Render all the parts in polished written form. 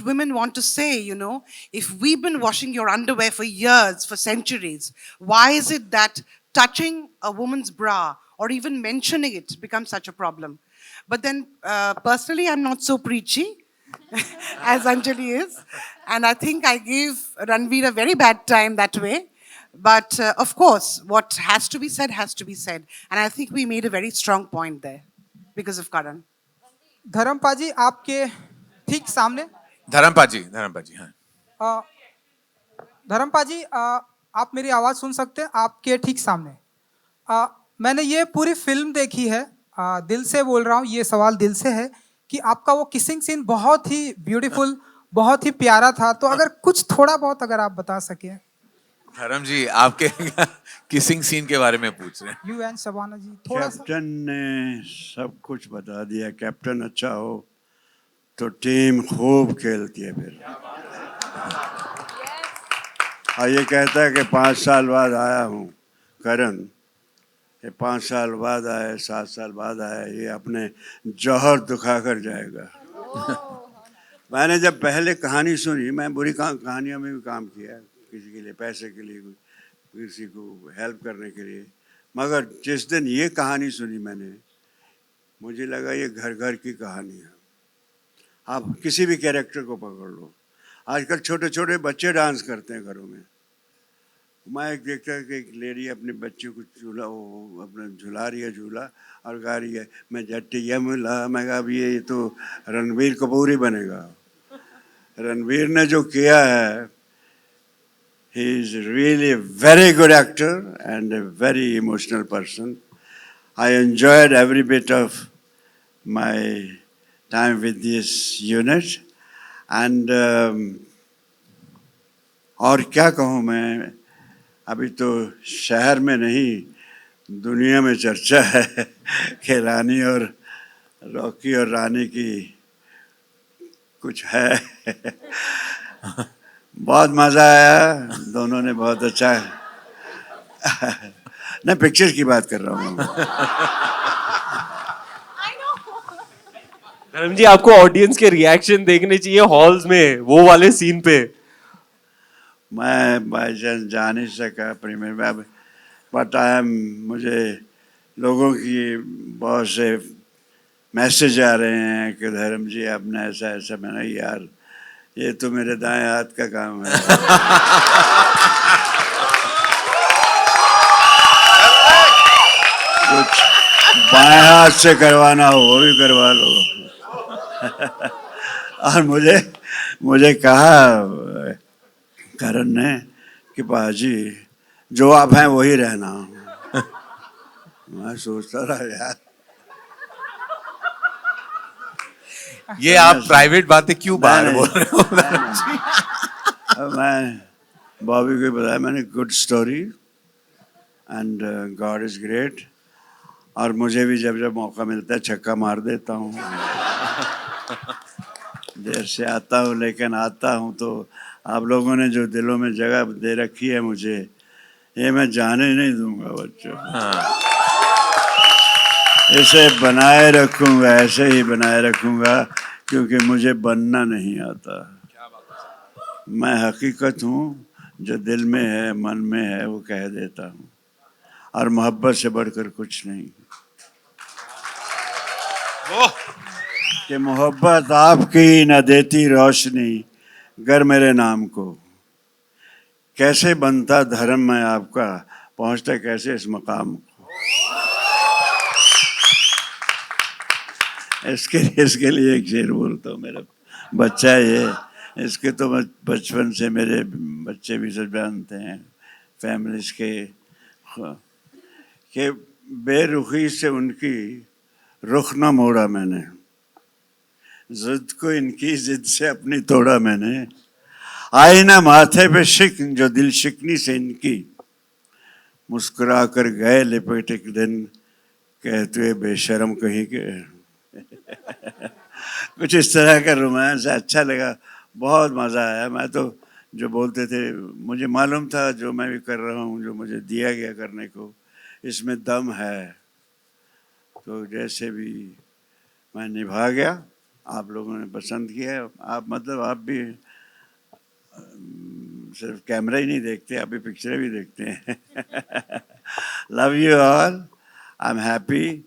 women want to say, you know, if we've been washing your underwear for years, for centuries, why is it that touching a woman's bra or even mentioning it becomes such a problem? But then, personally, I'm not so preachy as Anjali is. And I think I gave Ranveer a very bad time that way. But of course, what has to be said has to be said. And I think we made a very strong point there because of Karan. Dharmapa जी आपके ठीक सामने। धर्मपा जी हाँ। अ, धर्मपा जी आप मेरी आवाज़ सुन सकते हैं? आपके ठीक सामने। मैंने ये पूरी फिल्म देखी है, दिल से बोल रहा हूँ, ये सवाल दिल से है कि आपका वो किसिंग सीन बहुत ही ब्यूटीफुल, बहुत ही प्यारा था। तो अगर कुछ थोड़ा बहुत अगर आप बता सके। धर्म जी आपके किसिंग सीन के बारे में पूछ रहे हैं। यू एंड शबाना जी थोड़ा सा। कैप्टन ने सब कुछ बता दिया। कैप्टन अच्छा हो तो टीम खूब खेलती है फिर। और ये कहता है कि 5 साल बाद आया हूँ करण, ये 5 साल बाद आए, 7 साल बाद आए, ये अपने जौहर दिखा कर जाएगा। मैंने जब पहले कहानी सुनी, मैं बुरी कहानियों में भी काम किया, किसी के लिए पैसे के लिए, किसी को हेल्प करने के लिए, मगर जिस दिन ये कहानी सुनी मैंने, मुझे लगा ये घर घर की कहानी है। आप किसी भी कैरेक्टर को पकड़ लो, आजकल छोटे छोटे बच्चे डांस करते हैं घरों में। मैं एक देखता है कि एक लेडी अपने बच्चे को अपना झुला रही है झूला और गा रही है, मैं जट्टिया मिला। मैं कहा अब ये तो रणवीर कपूर ही बनेगा। रणवीर ने जो किया है, he is really a very good actor and a very emotional person. I enjoyed every bit of my time with this unit. And और क्या कहूँ मैं, अभी तो शहर में नहीं दुनिया में चर्चा है कि रानी और रॉकी और रानी की कुछ है। बहुत मज़ा आया, दोनों ने बहुत अच्छा नहीं, पिक्चर की बात कर रहा हूँ। धर्म जी आपको ऑडियंस के रिएक्शन देखने चाहिए हॉल्स में वो वाले सीन पे। मैं बाई चांस जा नहीं सका प्रीमियर में, बट मुझे लोगों की बहुत से मैसेज आ रहे हैं कि धर्म जी आपने ऐसा ऐसा। मैंने यार ये तो मेरे दाएं हाथ का काम है। कुछ बाएं हाथ से करवाना हो वो भी करवा लो। और मुझे कहा करण ने कि बाजी जो आप हैं वही रहना। मैं सोचता रहा यार ये आप प्राइवेट बातें क्यों बाहर बोल रहे हो? मैं बॉबी को बताया मैंने, good story and God is great. और मुझे भी जब जब मौका मिलता है छक्का मार देता हूँ। देर से आता हूँ लेकिन आता हूँ। तो आप लोगों ने जो दिलों में जगह दे रखी है मुझे, ये मैं जाने नहीं दूंगा बच्चों। इसे बनाए रखूंगा, ऐसे ही बनाए रखूंगा, क्योंकि मुझे बनना नहीं आता। मैं हकीकत हूँ, जो दिल में है मन में है वो कह देता हूँ, और मोहब्बत से बढ़कर कुछ नहीं। कि मोहब्बत आपकी न देती रोशनी गर मेरे नाम को, कैसे बनता धर्म मैं आपका, पहुंचता कैसे इस मकाम को। इसके लिए एक शेर बोलता हूँ। मेरा बच्चा है ये, इसके तो बचपन से मेरे बच्चे भी सब जानते हैं फैमिलीज के, कि बेरुखी से उनकी रुख न मोड़ा मैंने, जिद को इनकी जिद से अपनी तोड़ा मैंने, आईना माथे पे शिकन जो दिल शिकनी से इनकी, मुस्कुरा कर गए लिपट एक दिन कहते हुए बेशरम कहीं के। कुछ इस तरह का रोमांस अच्छा लगा, बहुत मज़ा आया। मैं तो जो बोलते थे मुझे मालूम था जो मैं भी कर रहा हूँ, जो मुझे दिया गया करने को, इसमें दम है। तो जैसे भी मैं निभा गया आप लोगों ने पसंद किया है। आप मतलब आप भी सिर्फ कैमरा ही नहीं देखते, आप भी पिक्चरें भी देखते हैं। Love you all, I am happy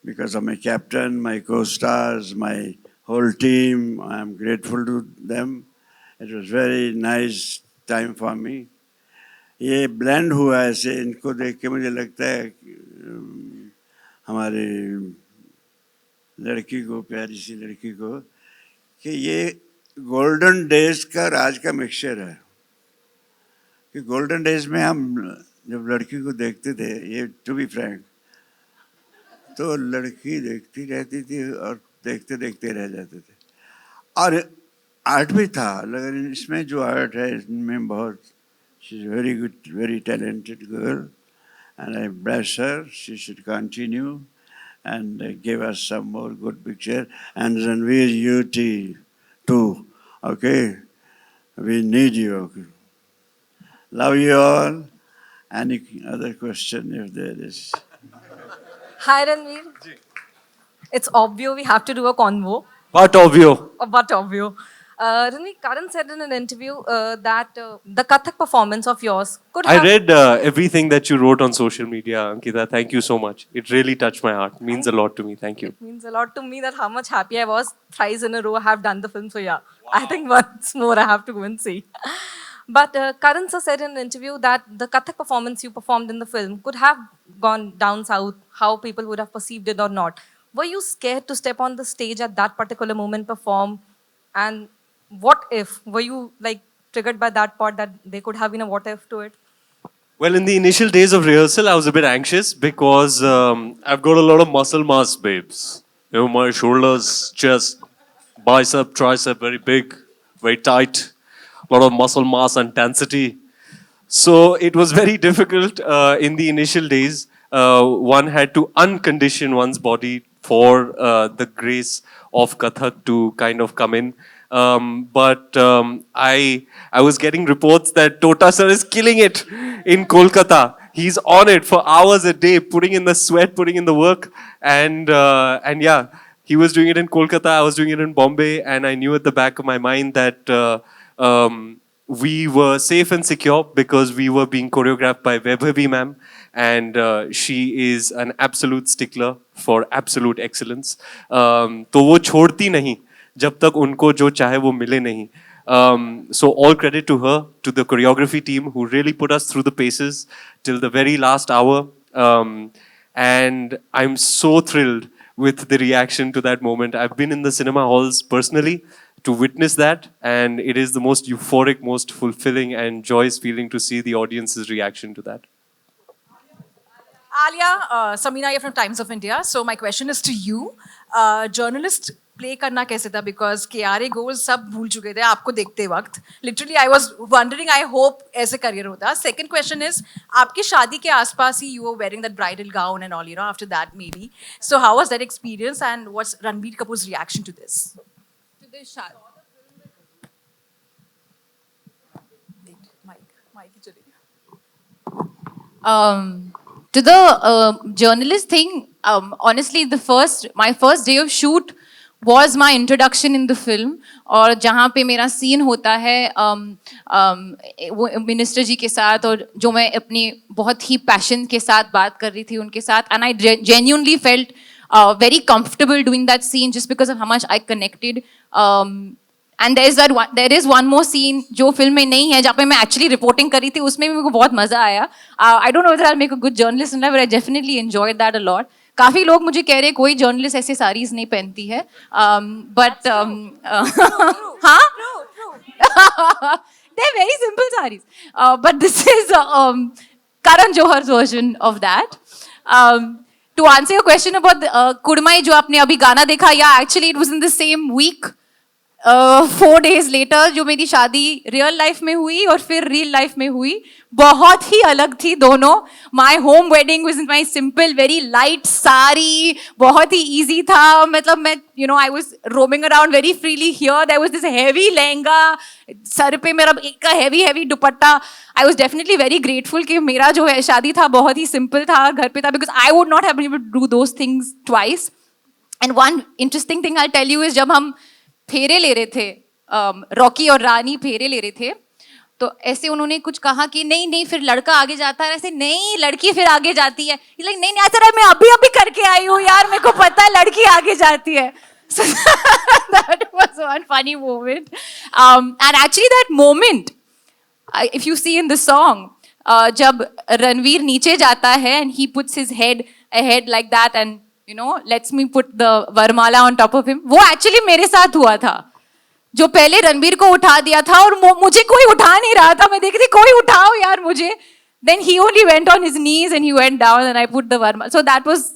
because of my captain, my co-stars, my whole team. I am grateful to them. It was very nice time for me. ये blend हुआ ऐसे, इनको देख के मुझे लगता है हमारे लड़की को, प्यारी सी लड़की को, कि ये गोल्डन डेज का राज का मिक्सचर है। कि गोल्डन डेज में हम जब लड़की को देखते थे, ये टू बी फ्रैंक, तो लड़की देखती रहती थी और देखते देखते रह जाते थे। और आर्ट भी था, लेकिन इसमें जो आर्ट है इसमें बहुत, she is very good, very talented girl, and I bless her, she should continue and give us some more good picture. And Ranveer, you too, okay? We need you, okay? Love you all. Any other question if there is? Hi, Ranveer. It's obvious we have to do a convo. But obvio. But obvious. Ranveer, Karan said in an interview that the Kathak performance of yours could have... I read everything that you wrote on social media, Ankita. Thank you so much. It really touched my heart. Means a lot to me. Thank you. It means a lot to me that how much happy I was thrice in a row I have done the film. So yeah, I think once more I have to go and see. But Karan sir said in an interview that the Kathak performance you performed in the film could have gone down south, how people would have perceived it or not. Were you scared to step on the stage at that particular moment, perform? And what if? Were you like triggered by that part that there could have been a what if to it? Well, in the initial days of rehearsal, I was a bit anxious because I've got a lot of muscle mass, babes. You know, my shoulders, chest, bicep, tricep, very big, very tight. A lot of muscle mass and density. So it was very difficult in the initial days. One had to uncondition one's body for the grace of Kathak to kind of come in. But I was getting reports that Tota sir is killing it in Kolkata. He's on it for hours a day, putting in the sweat, putting in the work, and yeah, he was doing it in Kolkata. I was doing it in Bombay, and I knew at the back of my mind that we were safe and secure because we were being choreographed by Vaibhavi ma'am, and she is an absolute stickler for absolute excellence. तो वो छोड़ती नहीं जब तक उनको जो चाहे वो मिले नहीं. So all credit to her, to the choreography team who really put us through the paces till the very last hour. And I'm so thrilled with the reaction to that moment. I've been in the cinema halls personally to witness that, and it is the most euphoric, most fulfilling and joyous feeling to see the audience's reaction to that. ALIA, Samina here from Times of India. So my question is to you. Journalist play करना कैसे था? Because KRA goals सब भूल चुके थे आपको देखते वक्त. Literally, I was wondering. I hope ऐसे career होता. Second question is, आपकी शादी के आसपास ही you were wearing that bridal gown and all, you know, after that maybe. So how was that experience, and what's Ranveer Kapoor's reaction to this? To the shot. To the journalist thing, honestly, my first day of shoot was my introduction in the film. और जहाँ पे मेरा scene होता है वो minister जी के साथ, और जो मैं अपनी बहुत ही passion के साथ बात कर रही थी उनके साथ, and I genuinely felt very comfortable doing that scene just because of how much I connected. And there is one more scene जो फिल्म में नहीं है, जहाँ पे मैं actually reporting करी थी, उसमें भी मेरे को बहुत मजा आया. I don't know whether I'll make a good journalist in that, but I definitely enjoyed that a lot. काफी लोग मुझे कह रहे कोई journalist ऐसे sarees नहीं पहनती है, but हाँ, they're very simple sarees. But this is Karan Johar's version of that. To answer your question about Kudmai जो आपने अभी गाना देखा, yeah, actually it was in the same week. 4 days later जो मेरी शादी रियल लाइफ में हुई और फिर रियल लाइफ में हुई, बहुत ही अलग थी दोनों. My home wedding was in my simple very light sari, बहुत ही ईजी था. मतलब मैं I was roaming around very freely here. There was this heavy lehenga, सर पे मेरा एक का heavy dupatta. I was definitely very grateful कि मेरा जो है शादी था बहुत ही सिंपल था, घर पे था, because I would not have been able to do those things twice. And one interesting thing I tell you is जब हम फेरे ले रहे थे, रॉकी और रानी फेरे ले रहे थे, तो ऐसे उन्होंने कुछ कहा कि नहीं नहीं फिर लड़का आगे जाता है, ऐसे नहीं लड़की फिर आगे जाती है, लाइक नहीं नहीं ऐसा मैं अभी अभी करके आई हूँ यार, मेरे को पता है लड़की आगे जाती है. So that was one funny moment. And actually that moment, if you see in the song, जब रणवीर नीचे जाता है and he puts his head ahead like that and you know lets me put the वरमाला on top of him, वो actually मेरे साथ हुआ था. जो पहले रणवीर को उठा दिया था और मुझे कोई उठा नहीं रहा था, मैं देख रही कोई उठाओ यार मुझे. Then he only went on his knees and he went down and I put the वरमाला. So that was,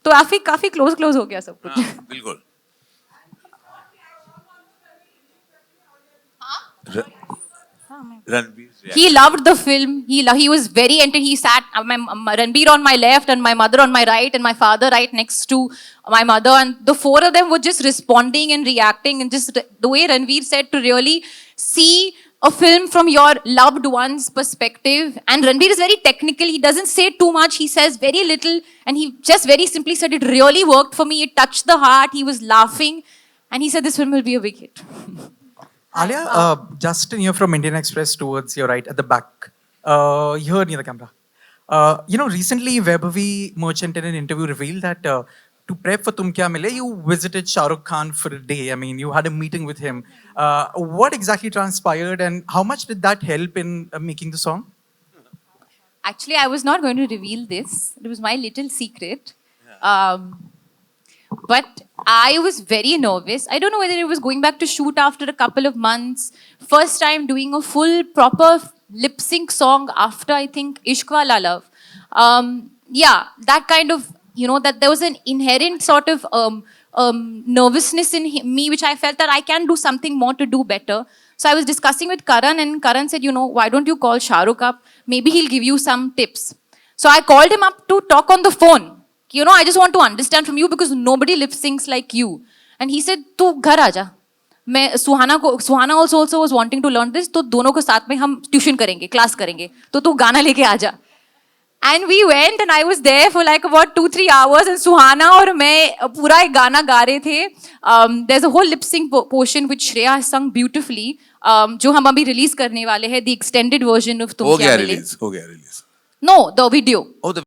तो काफी close हो गया सब कुछ. हाँ, बिल्कुल. Ranveer's He loved the film. He was very into. He sat Ranveer on my left and my mother on my right and my father right next to my mother, and the four of them were just responding and reacting, and just the way Ranveer said to really see a film from your loved one's perspective. And Ranveer is very technical. He doesn't say too much. He says very little, and he just very simply said it really worked for me. It touched the heart. He was laughing, and he said this film will be a big hit. Alia, Justin here from Indian Express towards your right at the back. Here near the camera. Recently Vaibhavi Merchant in an interview revealed that to prep for Tum Kya Mile, you visited Shah Rukh Khan for a day. I mean, you had a meeting with him. What exactly transpired and how much did that help in making the song? Actually, I was not going to reveal this. It was my little secret. But I was very nervous. I don't know whether it was going back to shoot after a couple of months. First time doing a full, proper lip sync song after, I think, Ishq Wala Love. Yeah, that kind of, that there was an inherent sort of nervousness in me, which I felt that I can do something more to do better. So I was discussing with Karan, and Karan said, why don't you call Shah Rukh up? Maybe he'll give you some tips. So I called him up to talk on the phone. I just want to understand from you because nobody lip syncs like you. And he said, "Tu ghar aaja." Suhana also was wanting to learn this. तो दोनों को साथ में हम tuition करेंगे, class करेंगे. तो तू गाना लेके आजा. And we went and I was there for like about 2-3 hours and Suhana और मैं पूरा एक गाना गा रहे थे. There's a whole lip sync portion which Shreya has sung beautifully. जो हम अभी release करने वाले हैं, the extended version of तुम क्या मिले. हो गया release. No, the video. Oh, the